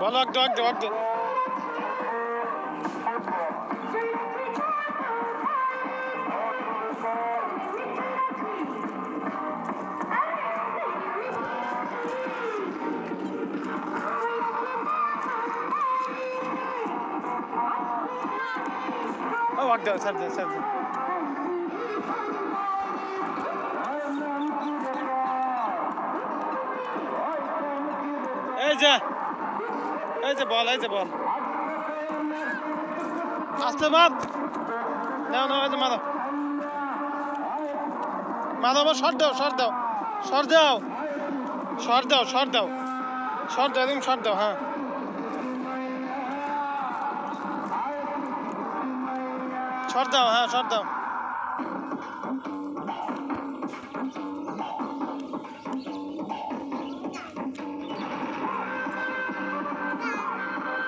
বলো একটু একটু একটু ও একটু স্যার স্যার এই যে বল আসতে বাদ নাও নাও এই যে মারো শর্ট দাও একদম শর্ট দাও হ্যাঁ শর্ট দাও